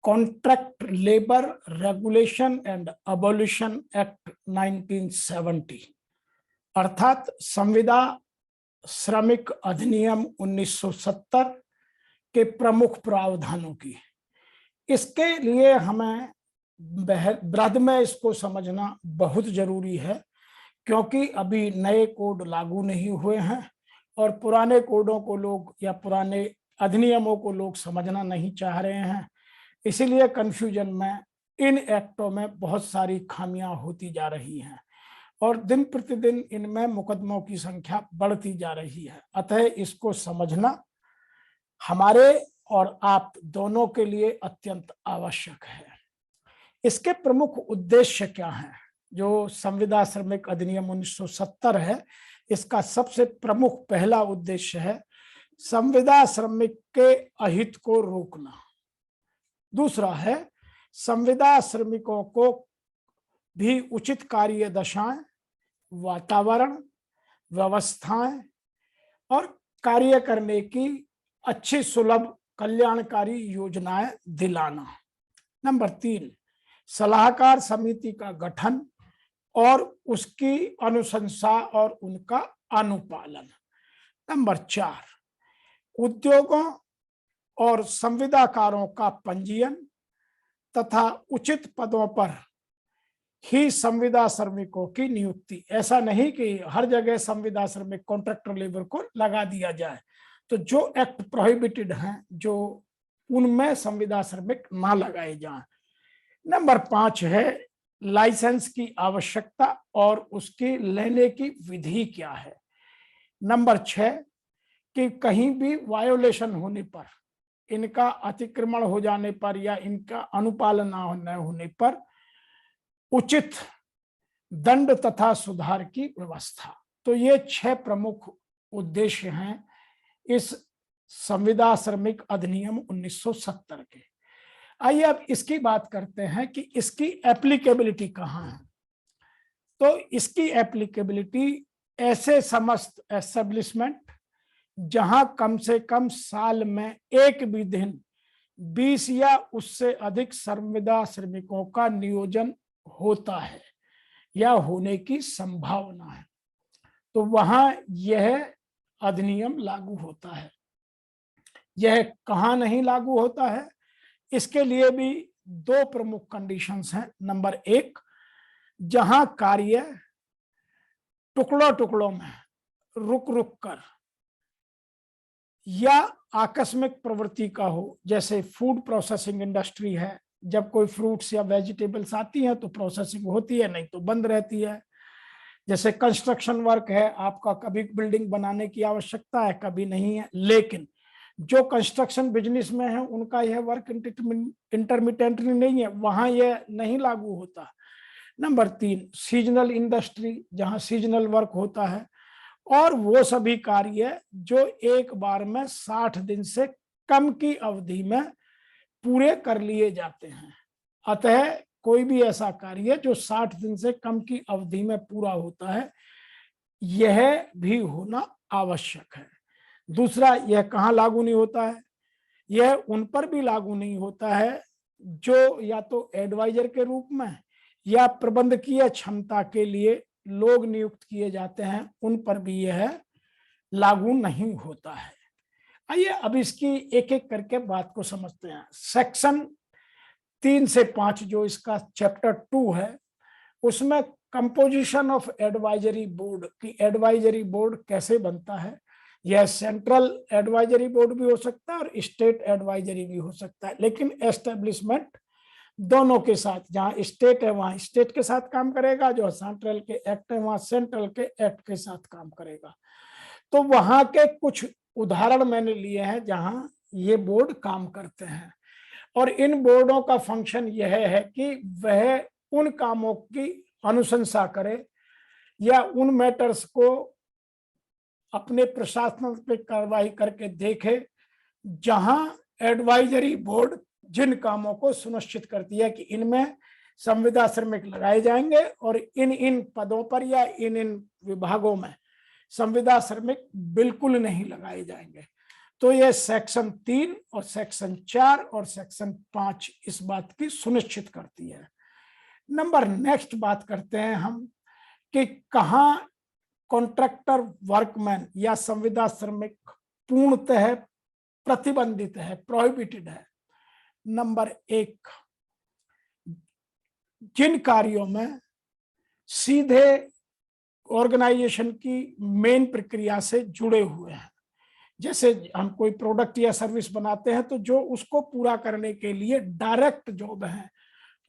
Contract labour regulation and abolition act 1970 अर्थात संविदा श्रमिक अधिनियम 1970 के प्रमुख प्रावधानों की। इसके लिए हमें ब्रध में इसको समझना बहुत जरूरी है, क्योंकि अभी नए कोड लागू नहीं हुए हैं और पुराने कोडों को लोग या पुराने अधिनियमों को लोग समझना नहीं चाह रहे हैं। इसीलिए कंफ्यूजन में इन एक्टों में बहुत सारी खामियां होती जा रही हैं और दिन प्रतिदिन इनमें मुकदमों की संख्या बढ़ती जा रही है। अतः इसको समझना हमारे और आप दोनों के लिए अत्यंत आवश्यक है। इसके प्रमुख उद्देश्य क्या हैं? जो संविदा श्रमिक अधिनियम 1970 है, इसका सबसे प्रमुख पहला उद्देश्य है संविदा श्रमिक के अहित को रोकना। दूसरा है संविदा श्रमिकों को भी उचित कार्य दशाएं, वातावरण, व्यवस्थाएं और कार्य करने की अच्छी सुलभ कल्याणकारी योजनाएं दिलाना। नंबर 3, सलाहकार समिति का गठन और उसकी अनुशंसा और उनका अनुपालन। नंबर 4, उद्योगों और संविदाकारों का पंजीयन तथा उचित पदों पर ही संविदा श्रमिकों की नियुक्ति। ऐसा नहीं कि हर जगह संविदा श्रमिक कॉन्ट्रैक्टर लेबर को लगा दिया जाए, तो जो एक्ट प्रोहिबिटेड हैं जो उनमें संविदा श्रमिक ना लगाए जाएं। नंबर 5 है लाइसेंस की आवश्यकता और उसकी लेने की विधि क्या है। नंबर 6 कि कहीं भी वायोलेशन होने पर, इनका अतिक्रमण हो जाने पर या इनका अनुपालन न होने पर उचित दंड तथा सुधार की व्यवस्था। तो ये 6 प्रमुख उद्देश्य हैं इस संविदा श्रमिक अधिनियम 1970 के। आइए अब इसकी बात करते हैं कि इसकी एप्लीकेबिलिटी कहाँ है। तो इसकी एप्लीकेबिलिटी ऐसे समस्त एस्टेब्लिशमेंट जहां कम से कम साल में एक भी दिन 20 या उससे अधिक संविदा श्रमिकों का नियोजन होता है या होने की संभावना है, तो वहां यह अधिनियम लागू होता है। यह कहां नहीं लागू होता है, इसके लिए भी 2 प्रमुख कंडीशंस हैं। नंबर 1, जहां कार्य टुकड़ों टुकड़ों में रुक रुक कर या आकस्मिक प्रवृत्ति का हो, जैसे फूड प्रोसेसिंग इंडस्ट्री है, जब कोई फ्रूट्स या वेजिटेबल्स आती हैं तो प्रोसेसिंग होती है, नहीं तो बंद रहती है। जैसे कंस्ट्रक्शन वर्क है, आपका कभी बिल्डिंग बनाने की आवश्यकता है, कभी नहीं है, लेकिन जो कंस्ट्रक्शन बिजनेस में है उनका यह वर्क इंटरमिटेंटली नहीं है, वहां यह नहीं लागू होता। नंबर 3, सीजनल इंडस्ट्री, जहां सीजनल वर्क होता है, और वो सभी कार्य जो एक बार में 60 दिन से कम की अवधि में पूरे कर लिए जाते हैं। अतः कोई भी ऐसा कार्य जो 60 दिन से कम की अवधि में पूरा होता है, यह भी होना आवश्यक है। दूसरा, यह कहाँ लागू नहीं होता है? यह उन पर भी लागू नहीं होता है जो या तो एडवाइजर के रूप में या प्रबंधकीय क्षमता के लिए लोग नियुक्त किए जाते हैं, उन पर भी यह लागू नहीं होता है। आइए अब इसकी एक एक करके बात को समझते हैं। सेक्शन 3 से 5 जो इसका चैप्टर 2 है, उसमें कंपोजिशन ऑफ एडवाइजरी बोर्ड की, एडवाइजरी बोर्ड कैसे बनता है। यह सेंट्रल एडवाइजरी बोर्ड भी हो सकता है और स्टेट एडवाइजरी भी हो सकता है, लेकिन एस्टेब्लिशमेंट दोनों के साथ, जहां स्टेट है वहां स्टेट के साथ काम करेगा, जो सेंट्रल के एक्ट है वहां सेंट्रल के एक्ट के साथ काम करेगा। तो वहां के कुछ उदाहरण मैंने लिए हैं जहां ये बोर्ड काम करते हैं, और इन बोर्डों का फंक्शन यह है कि वह उन कामों की अनुशंसा करे या उन मैटर्स को अपने प्रशासन पे कार्रवाई करके देखे जहां एडवाइजरी बोर्ड जिन कामों को सुनिश्चित करती है कि इनमें संविदा श्रमिक लगाए जाएंगे और इन पदों पर या इन विभागों में संविदा श्रमिक बिल्कुल नहीं लगाए जाएंगे। तो ये सेक्शन 3 और सेक्शन 4 और सेक्शन 5 इस बात की सुनिश्चित करती है। नंबर नेक्स्ट बात करते हैं हम कि कहां कॉन्ट्रैक्टर वर्कमैन या संविदा श्रमिक पूर्णतः प्रतिबंधित है, प्रोहिबिटेड है। नंबर 1, जिन कार्यों में सीधे ऑर्गेनाइजेशन की मेन प्रक्रिया से जुड़े हुए हैं, जैसे हम कोई प्रोडक्ट या सर्विस बनाते हैं तो जो उसको पूरा करने के लिए डायरेक्ट जॉब है,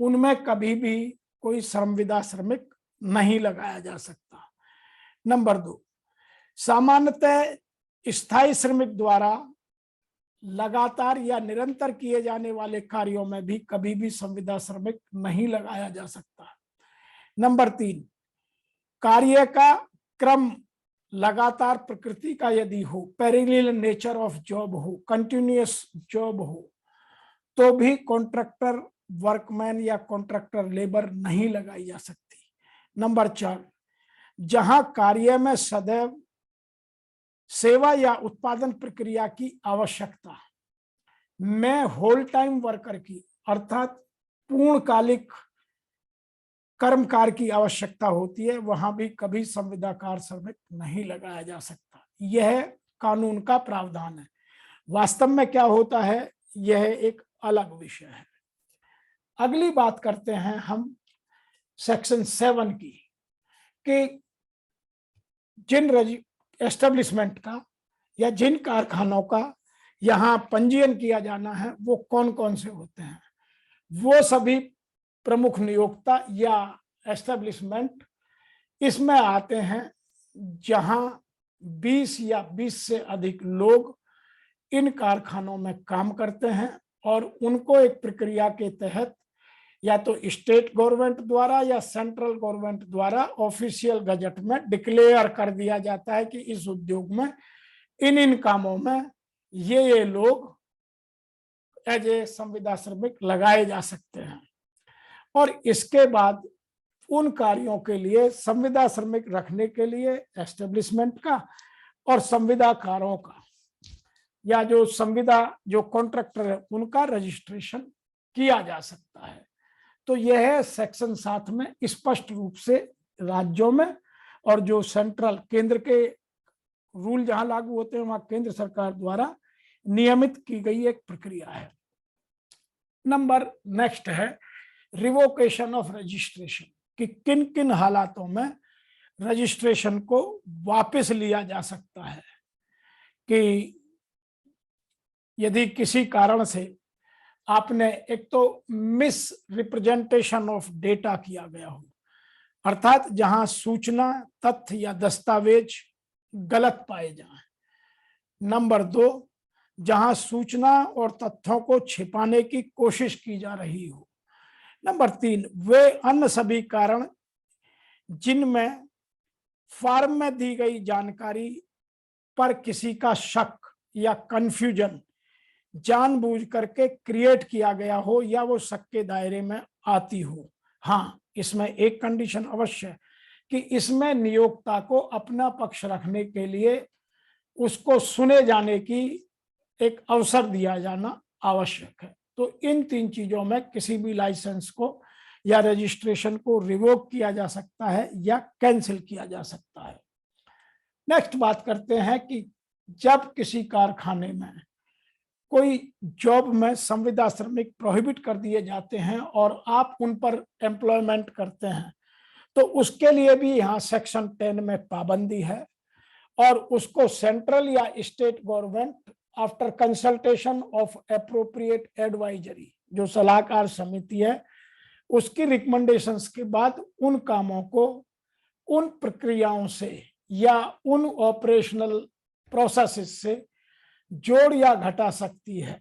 उनमें कभी भी कोई संविदा श्रमिक नहीं लगाया जा सकता। नंबर 2, सामान्यतः स्थायी श्रमिक द्वारा लगातार या निरंतर किए जाने वाले कार्यों में भी कभी भी संविदा श्रमिक नहीं लगाया जा सकता। नंबर 3, कार्य का क्रम लगातार प्रकृति का यदि हो, पैरेलल नेचर ऑफ जॉब हो, कंटिन्यूअस जॉब हो, तो भी कॉन्ट्रैक्टर वर्कमैन या कॉन्ट्रैक्टर लेबर नहीं लगाई जा सकती। नंबर 4, जहां कार्य में सदैव सेवा या उत्पादन प्रक्रिया की आवश्यकता में होल टाइम वर्कर की अर्थात पूर्णकालिक कर्मकार की आवश्यकता होती है, वहां भी कभी संविदाकार श्रमिक नहीं लगाया जा सकता। यह कानून का प्रावधान है। वास्तव में क्या होता है यह एक अलग विषय है। अगली बात करते हैं हम सेक्शन 7 की कि जिन एस्टेब्लिशमेंट का या जिन कारखानों का यहाँ पंजीयन किया जाना है वो कौन कौन से होते हैं। वो सभी प्रमुख नियोक्ता या एस्टेब्लिशमेंट इसमें आते हैं जहां 20 या 20 से अधिक लोग इन कारखानों में काम करते हैं और उनको एक प्रक्रिया के तहत या तो स्टेट गवर्नमेंट द्वारा या सेंट्रल गवर्नमेंट द्वारा ऑफिशियल गजट में डिक्लेयर कर दिया जाता है कि इस उद्योग में इन कामों में ये लोग एज ए संविदा श्रमिक लगाए जा सकते हैं। और इसके बाद उन कार्यों के लिए संविदा श्रमिक रखने के लिए एस्टेब्लिशमेंट का और संविदाकारों का या जो कॉन्ट्रैक्टर है उनका रजिस्ट्रेशन किया जा सकता है। तो यह सेक्शन 7 में स्पष्ट रूप से राज्यों में और जो सेंट्रल केंद्र के रूल जहां लागू होते हैं वहां केंद्र सरकार द्वारा नियमित की गई एक प्रक्रिया है। नंबर नेक्स्ट है रिवोकेशन ऑफ रजिस्ट्रेशन कि किन किन हालातों में रजिस्ट्रेशन को वापस लिया जा सकता है। कि यदि किसी कारण से आपने एक तो मिस रिप्रेजेंटेशन ऑफ डेटा किया गया हो, अर्थात जहां सूचना तथ्य या दस्तावेज गलत पाए जाएं। नंबर 2, जहां सूचना और तथ्यों को छिपाने की कोशिश की जा रही हो। नंबर 3, वे अन्य सभी कारण जिनमें फॉर्म में दी गई जानकारी पर किसी का शक या कंफ्यूजन जानबूझ करके क्रिएट किया गया हो या वो शक के दायरे में आती हो। हाँ, इसमें एक कंडीशन अवश्य है कि इसमें नियोक्ता को अपना पक्ष रखने के लिए उसको सुने जाने की एक अवसर दिया जाना आवश्यक है। तो इन 3 चीजों में किसी भी लाइसेंस को या रजिस्ट्रेशन को रिवोक किया जा सकता है या कैंसिल किया जा सकता है। नेक्स्ट बात करते हैं कि जब किसी कारखाने में कोई जॉब में संविदा श्रमिक प्रोहिबिट कर दिए जाते हैं और आप उन पर एम्प्लॉयमेंट करते हैं तो उसके लिए भी यहाँ सेक्शन 10 में पाबंदी है और उसको सेंट्रल या state government after consultation of appropriate advisory जो सलाहकार समिति है उसकी रिकमेंडेशंस के बाद उन कामों को उन प्रक्रियाओं से या उन ऑपरेशनल प्रोसेसेस से जोड़ या घटा सकती है।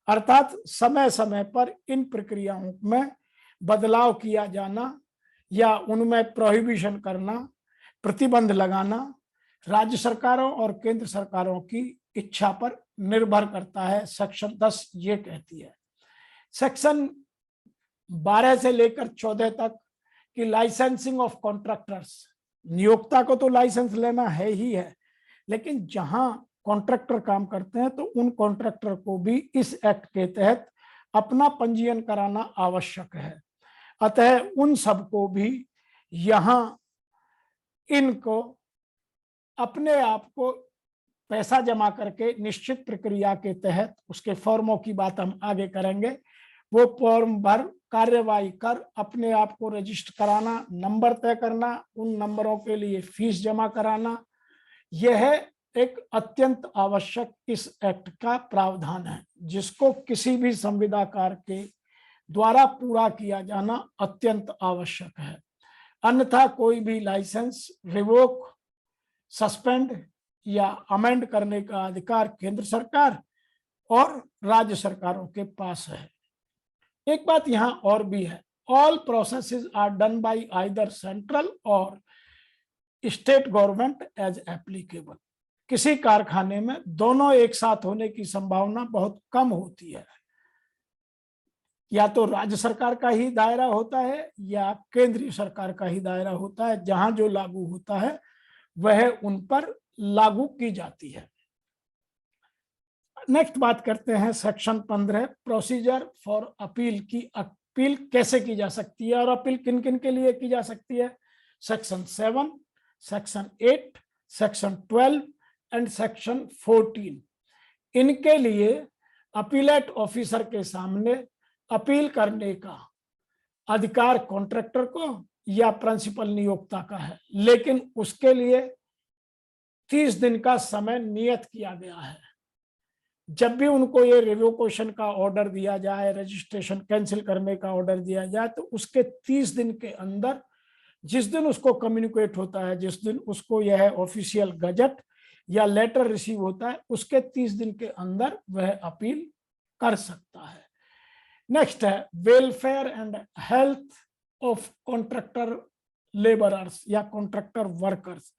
अर्थात समय समय पर इन प्रक्रियाओं में बदलाव किया जाना या उनमें प्रोहिबिशन करना, प्रतिबंध लगाना राज्य सरकारों और केंद्र सरकारों की इच्छा पर निर्भर करता है। सेक्शन 10 ये कहती है। सेक्शन 12 से लेकर 14 तक कि लाइसेंसिंग ऑफ कॉन्ट्रैक्टर्स, नियोक्ता को तो लाइसेंस लेना है ही है, लेकिन जहां कॉन्ट्रैक्टर काम करते हैं तो उन कॉन्ट्रैक्टर को भी इस एक्ट के तहत अपना पंजीयन कराना आवश्यक है। अतः उन सबको भी यहाँ इनको अपने आप को पैसा जमा करके निश्चित प्रक्रिया के तहत, उसके फॉर्मों की बात हम आगे करेंगे, वो फॉर्म भर कार्यवाही कर अपने आप को रजिस्टर कराना, नंबर तय करना, उन नंबरों के लिए फीस जमा कराना, यह एक अत्यंत आवश्यक इस एक्ट का प्रावधान है, जिसको किसी भी संविदाकार के द्वारा पूरा किया जाना अत्यंत आवश्यक है। अन्यथा कोई भी लाइसेंस रिवोक, सस्पेंड या अमेंड करने का अधिकार केंद्र सरकार और राज्य सरकारों के पास है। एक बात यहां और भी है, all processes are done by either central और स्टेट गवर्नमेंट एज एप्लीकेबल। किसी कारखाने में दोनों एक साथ होने की संभावना बहुत कम होती है, या तो राज्य सरकार का ही दायरा होता है या केंद्रीय सरकार का ही दायरा होता है। जहां जो लागू होता है वह उन पर लागू की जाती है। नेक्स्ट बात करते हैं सेक्शन 15, प्रोसीजर फॉर अपील की अपील कैसे की जा सकती है और अपील किन किन के लिए की जा सकती है। Section 7, section 8, section 12 and section 14, इनके लिए अपीलेट ऑफिसर के सामने अपील करने का अधिकार कॉन्ट्रैक्टर को या प्रिंसिपल नियोक्ता का है, लेकिन उसके लिए 30 दिन का समय नियत किया गया है। जब भी उनको ये रिवोकेशन का ऑर्डर दिया जाए, रजिस्ट्रेशन कैंसिल करने का ऑर्डर दिया जाए, तो उसके 30 दिन के अंदर, जिस दिन उसको कम्युनिकेट होता है, जिस दिन उसको यह ऑफिशियल गजट या लेटर रिसीव होता है, उसके 30 दिन के अंदर वह अपील कर सकता है। नेक्स्ट है welfare and health of contractor labourers या कॉन्ट्रैक्टर वर्कर्स।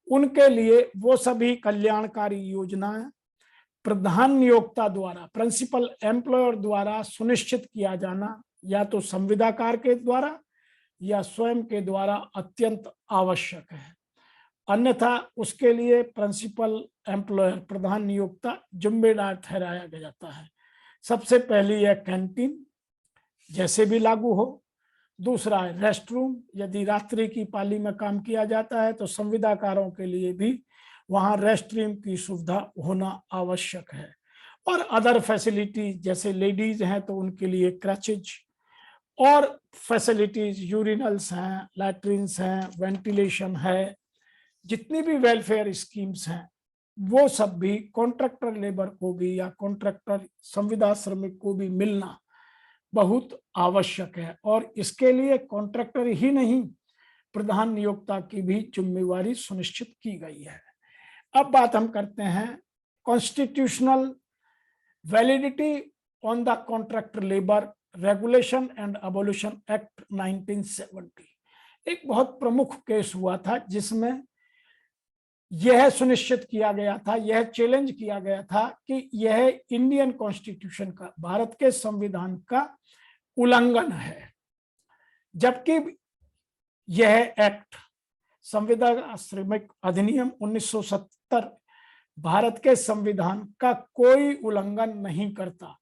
उनके लिए वो सभी कल्याणकारी योजनाएं प्रधान नियोक्ता द्वारा, प्रिंसिपल एम्प्लॉयर द्वारा सुनिश्चित किया जाना, या तो संविदाकार के द्वारा या स्वयं के द्वारा अत्यंत आवश्यक है। अन्यथा उसके लिए प्रिंसिपल एम्प्लॉयर, प्रधान नियोक्ता जिम्मेदार ठहराया जाता है। सबसे पहली है कैंटीन, जैसे भी लागू हो। दूसरा है रेस्ट रूम, यदि रात्रि की पाली में काम किया जाता है तो संविदाकारों के लिए भी वहां रेस्ट रूम की सुविधा होना आवश्यक है। और अदर फैसिलिटीज, जैसे लेडीज हैं तो उनके लिए क्रचेज और फैसिलिटीज, यूरिनल्स हैं, लैट्रिन्स हैं, वेंटिलेशन है, जितनी भी वेलफेयर स्कीम्स हैं वो सब भी कॉन्ट्रैक्टर लेबर को भी या कॉन्ट्रैक्टर संविदा श्रमिक को भी मिलना बहुत आवश्यक है। और इसके लिए कॉन्ट्रैक्टर ही नहीं, प्रधान नियोक्ता की भी जिम्मेवारी सुनिश्चित की गई है। अब बात हम करते हैं constitutional validity on the contractor labour regulation and abolition act 1970। एक बहुत प्रमुख केस हुआ था जिसमें यह सुनिश्चित किया गया था, यह चैलेंज किया गया था कि यह इंडियन कॉन्स्टिट्यूशन का, भारत के संविधान का उल्लंघन है। जबकि यह एक्ट संविदा श्रमिक अधिनियम 1970 भारत के संविधान का कोई उल्लंघन नहीं करता।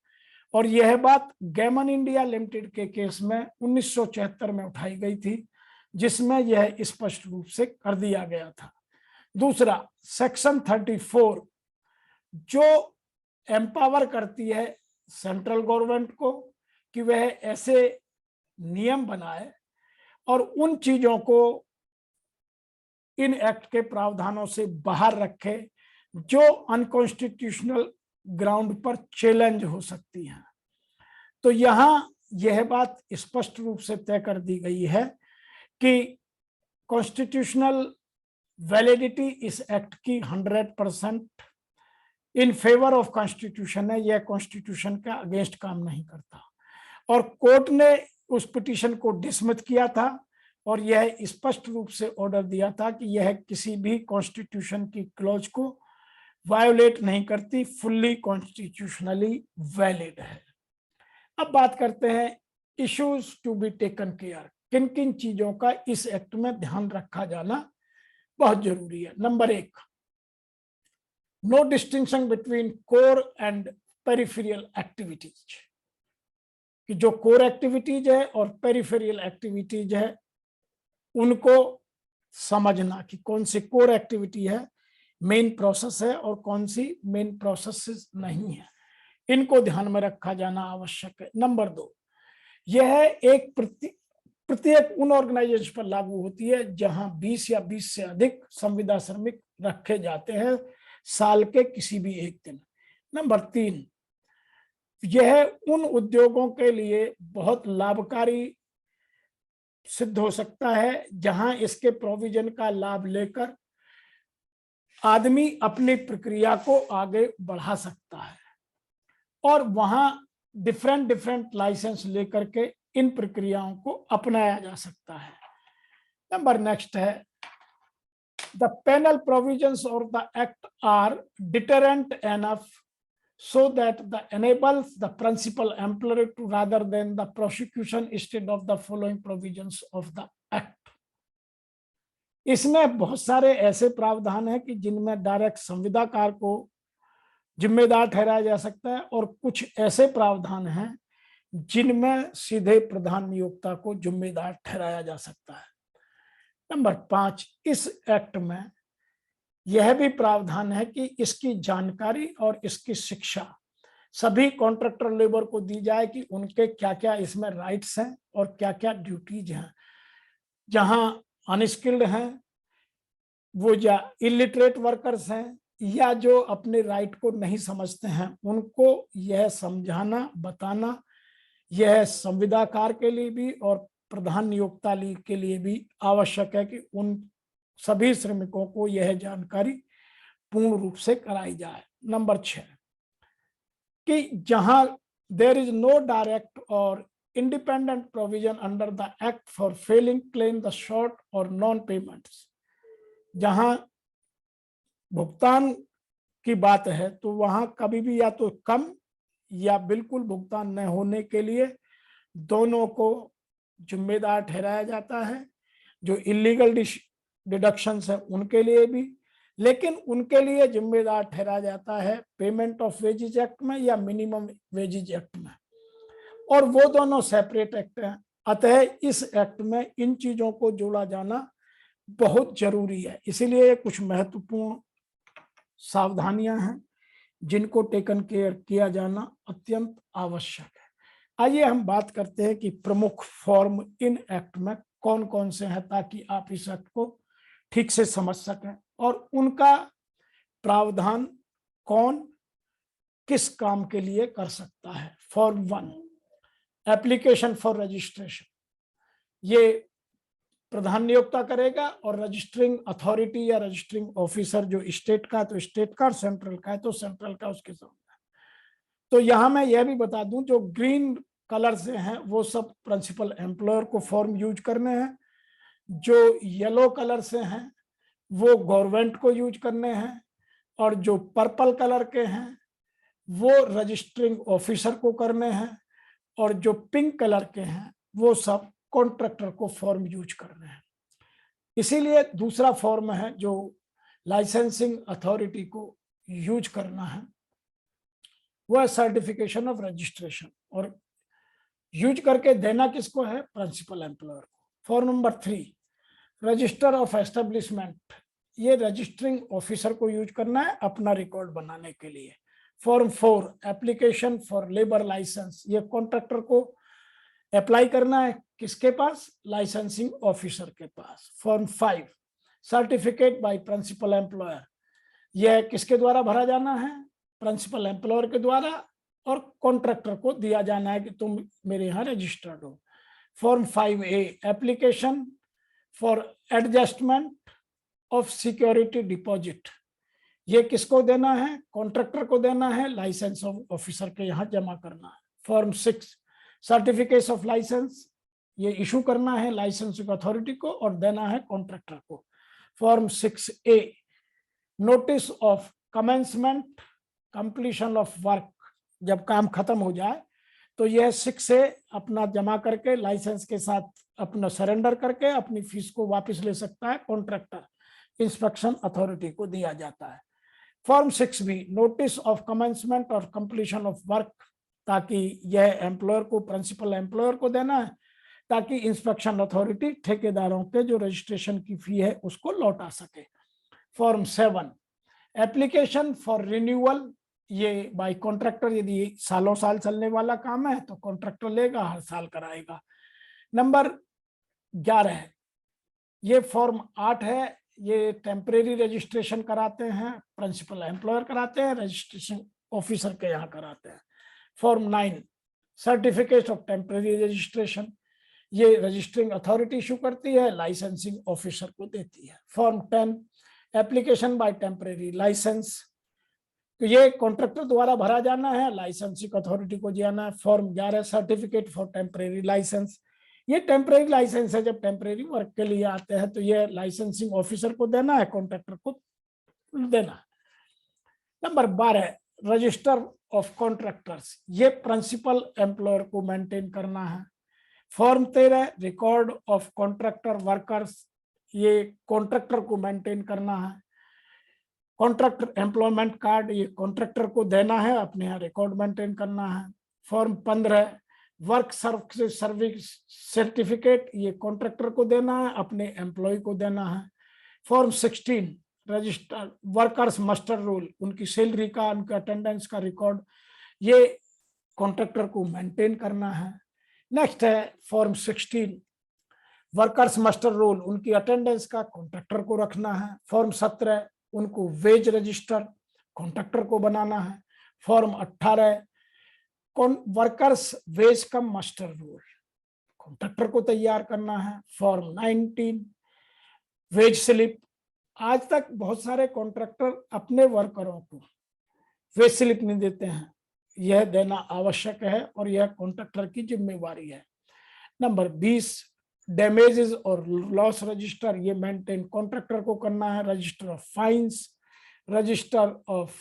और यह बात गेमन इंडिया लिमिटेड के केस में 1976 में उठाई गई थी, जिसमें यह स्पष्ट रूप से कर दिया गया था। दूसरा, सेक्शन 34 जो एम्पावर करती है सेंट्रल गवर्नमेंट को कि वह ऐसे नियम बनाए और उन चीजों को इन एक्ट के प्रावधानों से बाहर रखे जो अनकॉन्स्टिट्यूशनल ग्राउंड पर चैलेंज हो सकती हैं। तो यहां यह बात स्पष्ट रूप से तय कर दी गई है कि कॉन्स्टिट्यूशनल वैलिडिटी इस एक्ट की 100% इन फेवर ऑफ कॉन्स्टिट्यूशन है, यह कॉन्स्टिट्यूशन का अगेंस्ट काम नहीं करता। और कोर्ट ने उस पिटीशन को डिसमिस किया था और यह स्पष्ट रूप से ऑर्डर दिया था कि यह किसी भी कॉन्स्टिट्यूशन की क्लॉज को वायोलेट नहीं करती, फुल्ली कॉन्स्टिट्यूशनली वैलिड है। अब बात करते हैं issues to be taken care, किन किन चीजों का इस एक्ट में ध्यान रखा जाना बहुत जरूरी है। Number 1, no distinction between core and peripheral activities, कि जो कोर एक्टिविटीज है और पेरिफेरियल एक्टिविटीज है उनको समझना कि कौन सी कोर एक्टिविटी है, मेन प्रोसेस है, और कौन सी मेन प्रोसेस नहीं है, इनको ध्यान में रखा जाना आवश्यक है। नंबर 2, यह एक प्रत्येक उन ऑर्गेनाइजेशन पर लागू होती है जहां 20 या 20 से अधिक संविदा श्रमिक रखे जाते हैं साल के किसी भी एक दिन। नंबर 3, यह उन उद्योगों के लिए बहुत लाभकारी सिद्ध हो सकता है जहां इसके प्रोविजन का लाभ लेकर आदमी अपनी प्रक्रिया को आगे बढ़ा सकता है, और वहां डिफरेंट लाइसेंस लेकर के इन प्रक्रियाओं को अपनाया जा सकता है। नंबर नेक्स्ट है, द पेनल प्रोविजंस और the act are deterrent enough so that the enables the principal employer to rather than the prosecution instead of the following provisions of the act। इसमें बहुत सारे ऐसे प्रावधान हैं कि जिनमें डायरेक्ट संविदाकार को जिम्मेदार ठहराया जा सकता है, और कुछ ऐसे प्रावधान हैं जिनमें सीधे प्रधान नियोक्ता को जिम्मेदार ठहराया जा सकता है। नंबर 5, इस एक्ट में यह भी प्रावधान है कि इसकी जानकारी और इसकी शिक्षा सभी कॉन्ट्रैक्टर लेबर को दी जाए कि उनके क्या क्या इसमें राइट्स हैं और क्या क्या ड्यूटीज हैं। जहां अनस्किल्ड हैं, वो या इलिटरेट वर्कर्स हैं, या जो अपने राइट को नहीं समझते हैं, उनको यह समझाना बताना यह संविदाकार के लिए भी और प्रधान नियोक्ता के लिए भी आवश्यक है कि उन सभी श्रमिकों को यह जानकारी पूर्ण रूप से कराई जाए। नंबर 6, कि जहां देयर इज नो डायरेक्ट और independent provision under the act for filing claim the short और नॉन पेमेंट्स, जहां भुगतान की बात है तो वहां कभी भी या तो कम या बिल्कुल भुगतान न होने के लिए दोनों को जिम्मेदार ठहराया जाता है। जो इलीगल डिडक्शंस है उनके लिए भी, लेकिन उनके लिए जिम्मेदार ठहराया जाता है पेमेंट ऑफ वेजेज एक्ट में या मिनिमम वेजेज एक्ट में, और वो दोनों सेपरेट एक्ट हैं। अतः इस एक्ट में इन चीजों को जोड़ा जाना बहुत जरूरी है। इसीलिए कुछ महत्वपूर्ण सावधानियां हैं जिनको टेकन केयर किया जाना अत्यंत आवश्यक है। आइए हम बात करते हैं कि प्रमुख फॉर्म इन एक्ट में कौन कौन से हैं, ताकि आप इस एक्ट को ठीक से समझ सकें और उनका प्रावधान कौन किस काम के लिए कर सकता है। फॉर्म 1, एप्लीकेशन फॉर रजिस्ट्रेशन, ये प्रधान नियोक्ता करेगा, और रजिस्टरिंग अथॉरिटी या रजिस्टरिंग ऑफिसर जो स्टेट का है तो स्टेट का, सेंट्रल का है तो सेंट्रल का उसके सामने। तो यहां मैं यह भी बता दूं, जो ग्रीन कलर से हैं वो सब प्रिंसिपल एम्प्लॉयर को फॉर्म यूज करने हैं, जो येलो कलर से हैं वो गवर्नमेंट को यूज करने हैं, और जो पर्पल कलर के हैं वो रजिस्टरिंग ऑफिसर को करने हैं, और जो पिंक कलर के हैं वो सब कॉन्ट्रैक्टर को फॉर्म यूज करने हैं। इसीलिए दूसरा फॉर्म है जो लाइसेंसिंग अथॉरिटी को यूज करना है, वो है सर्टिफिकेशन ऑफ रजिस्ट्रेशन, और यूज करके देना किसको है, प्रिंसिपल एम्प्लॉयर को। Form number 3, register of establishment, ये रजिस्टरिंग ऑफिसर को यूज करना है अपना रिकॉर्ड बनाने के लिए। Form 4, application for labour licence, ये कॉन्ट्रैक्टर को अप्लाई करना है किसके पास, लाइसेंसिंग ऑफिसर के पास। Form 5, certificate by principal employer, यह किसके द्वारा भरा जाना है, प्रिंसिपल एम्प्लॉयर के द्वारा, और कॉन्ट्रैक्टर को दिया जाना है कि तुम मेरे यहाँ रजिस्टर्ड हो। Form 5A, application for adjustment of security deposit, ये किसको देना है, कॉन्ट्रैक्टर को देना है, लाइसेंस ऑफिसर के यहाँ जमा करना है। फॉर्म 6, सर्टिफिकेट ऑफ लाइसेंस, ये इशू करना है लाइसेंसिंग अथॉरिटी को और देना है कॉन्ट्रैक्टर को। Form 6A, notice of commencement completion of work, जब काम खत्म हो जाए तो यह 6A अपना जमा करके लाइसेंस के साथ अपना सरेंडर करके अपनी फीस को वापस ले सकता है, कॉन्ट्रैक्टर इंस्पेक्शन अथॉरिटी को दिया जाता है। फॉर्म 6 भी नोटिस ऑफ कमेंसमेंट और कंप्लीशन ऑफ वर्क, ताकि यह एम्प्लॉयर को, प्रिंसिपल एम्प्लॉयर को देना है, ताकि इंस्पेक्शन अथॉरिटी ठेकेदारों के जो रजिस्ट्रेशन की फी है उसको लौटा सके। फॉर्म 7 एप्लीकेशन फॉर रिन्यूअल, ये बाय कॉन्ट्रैक्टर, यदि सालों साल चलने वाला काम है तो कॉन्ट्रैक्टर लेगा, हर साल कराएगा। नंबर 11 ये फॉर्म 8 है, ये टेम्परेरी रजिस्ट्रेशन कराते हैं, प्रिंसिपल एम्प्लॉयर कराते हैं, रजिस्ट्रेशन ऑफिसर के यहाँ कराते हैं। Form 9 certificate of temporary registration, ये रजिस्टरिंग अथॉरिटी इशू करती है, लाइसेंसिंग ऑफिसर को देती है। Form 10 application by temporary licence, तो ये कॉन्ट्रैक्टर द्वारा भरा जाना है, लाइसेंसिंग अथॉरिटी को जाना है। Form 11 certificate for temporary licence, ये टेम्परेरी लाइसेंस है, जब टेम्परेरी वर्क के लिए आते हैं तो ये लाइसेंसिंग ऑफिसर को देना है, कॉन्ट्रैक्टर को देना है। नंबर 12 रजिस्टर ऑफ कॉन्ट्रैक्टर्स, ये प्रिंसिपल एम्प्लॉयर को मेंटेन करना है। Form 13 record of contractor workers, ये कॉन्ट्रैक्टर को मेंटेन करना है। कॉन्ट्रैक्टर एम्प्लॉयमेंट कार्ड, ये कॉन्ट्रैक्टर को देना है, अपने यहाँ रिकॉर्ड मेंटेन करना है। फॉर्म 15 वर्क सर्विस सर्टिफिकेट, ये कॉन्ट्रैक्टर को देना है, अपने एम्प्लॉय को देना है। Form 16 register workers muster roll, उनकी सैलरी का, उनके अटेंडेंस का रिकॉर्ड, ये कॉन्ट्रैक्टर को मेंटेन करना है। नेक्स्ट है फॉर्म 16 वर्कर्स मस्टर रोल, उनकी अटेंडेंस का कॉन्ट्रैक्टर को रखना है। फॉर्म 17 उनको वेज रजिस्टर कॉन्ट्रैक्टर को बनाना है। फॉर्म 18 वर्कर्स वेज कम मास्टर रोल, कॉन्ट्रैक्टर को तैयार करना है। फॉर्म 19 वेज स्लिप, आज तक बहुत सारे कॉन्ट्रैक्टर अपने वर्करों को वेज स्लिप नहीं देते हैं, यह देना आवश्यक है और यह कॉन्ट्रैक्टर की जिम्मेवारी है। नंबर 20 डैमेजेस और लॉस रजिस्टर, ये मेंटेन कॉन्ट्रैक्टर को करना है। Register of fines, register of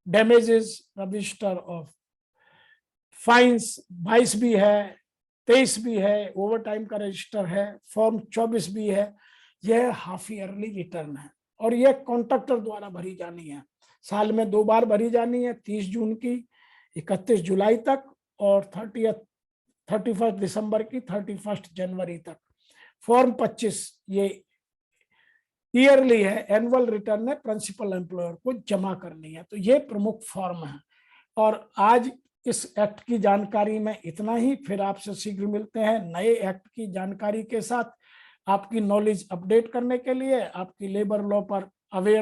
damages, register of fines 22 भी है, 23 भी है, ओवर टाइम का रजिस्टर है। फॉर्म 24 भी है, यह हाफ ईयरली रिटर्न है और यह कॉन्ट्रैक्टर द्वारा भरी जानी है, साल में 2 बार भरी जानी है, 30 जून की 31 जुलाई तक और 31 दिसंबर की 31 जनवरी तक। फॉर्म 25 ये ईयरली है, एनुअल रिटर्न है, प्रिंसिपल एम्प्लॉयर को जमा करनी है। तो ये प्रमुख फॉर्म है और आज इस एक्ट की जानकारी में इतना ही। फिर आपसे शीघ्र मिलते हैं नए एक्ट की जानकारी के साथ। आपकी नॉलेज अपडेट करने के लिए, आपकी लेबर लॉ पर अवेयर